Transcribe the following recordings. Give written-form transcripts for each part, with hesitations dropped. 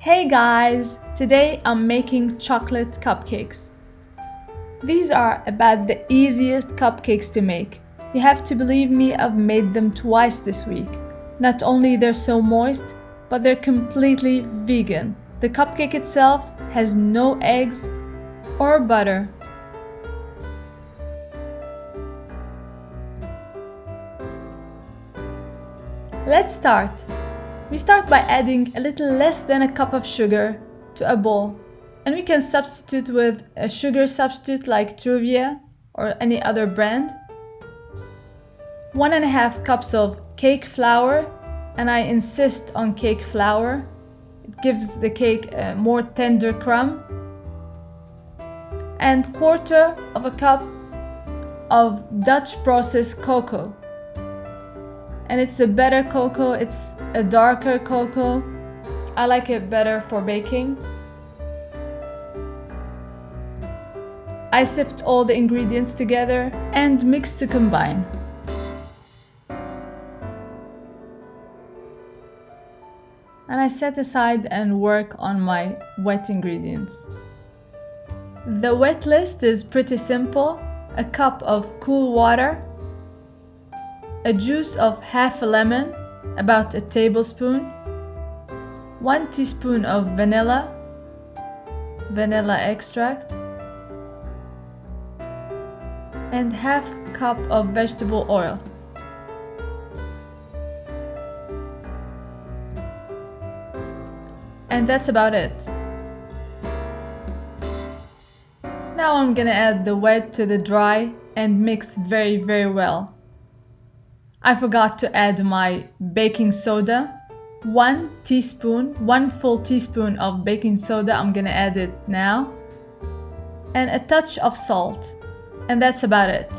Hey guys! Today I'm making chocolate cupcakes. These are about the easiest cupcakes to make. You have to believe me, I've made them twice this week. Not only they're so moist, but they're completely vegan. The cupcake itself has no eggs or butter. Let's start. We start by adding a little less than a cup of sugar to a bowl. And we can substitute with a sugar substitute like Truvia or any other brand. 1.5 cups of cake flour, and I insist on cake flour. It gives the cake a more tender crumb. And 1/4 of a cup of Dutch processed cocoa. And it's a better cocoa, it's a darker cocoa. I like it better for baking. I sift all the ingredients together and mix to combine. And I set aside and work on my wet ingredients. The wet list is pretty simple. A cup of cool water, a juice of half a lemon, about a tablespoon, 1 teaspoon of vanilla extract, and half cup of vegetable oil. And that's about it. Now I'm gonna add the wet to the dry and mix very, very well. I forgot to add my baking soda. 1 full teaspoon of baking soda. I'm gonna add it now. And a touch of salt. And that's about it.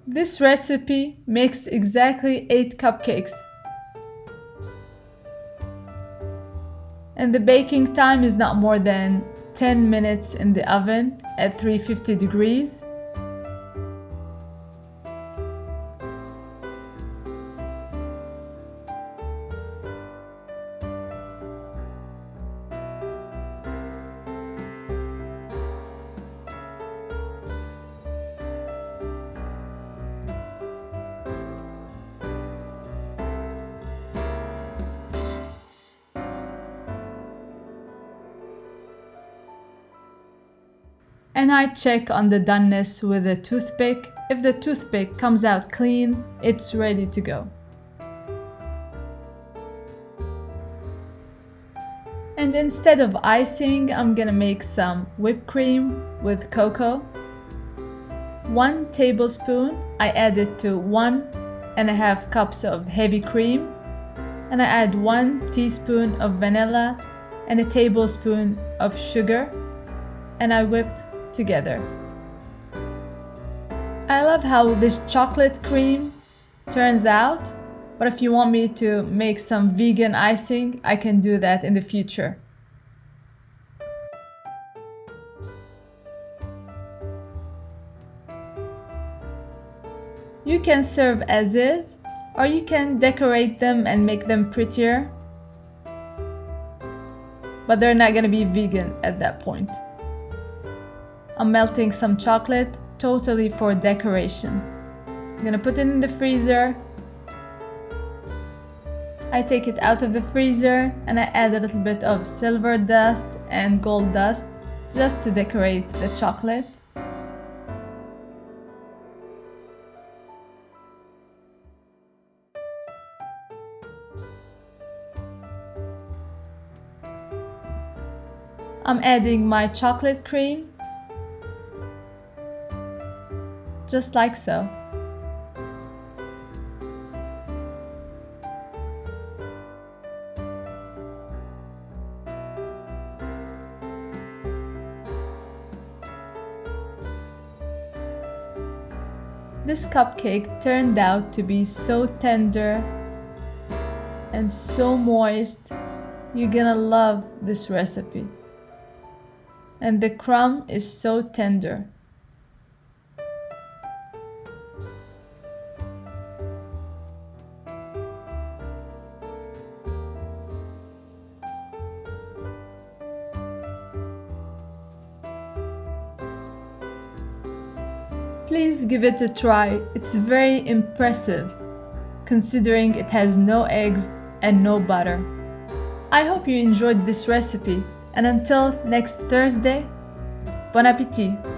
This recipe makes exactly 8 cupcakes. And the baking time is not more than 10 minutes in the oven at 350 degrees. And I check on the doneness with a toothpick. If the toothpick comes out clean, it's ready to go. And instead of icing, I'm gonna make some whipped cream with cocoa. 1 tablespoon, I added to 1.5 cups of heavy cream. And I add 1 teaspoon of vanilla and a tablespoon of sugar. And I whip together. I love how this chocolate cream turns out, but if you want me to make some vegan icing, I can do that in the future. You can serve as is, or you can decorate them and make them prettier, but they're not gonna be vegan at that point. I'm melting some chocolate, totally for decoration. I'm gonna put it in the freezer. I take it out of the freezer and I add a little bit of silver dust and gold dust just to decorate the chocolate. I'm adding my chocolate cream. Just like so. This cupcake turned out to be so tender and so moist. You're gonna love this recipe. And the crumb is so tender. Please give it a try. It's very impressive, considering it has no eggs and no butter. I hope you enjoyed this recipe, and until next Thursday, bon appétit!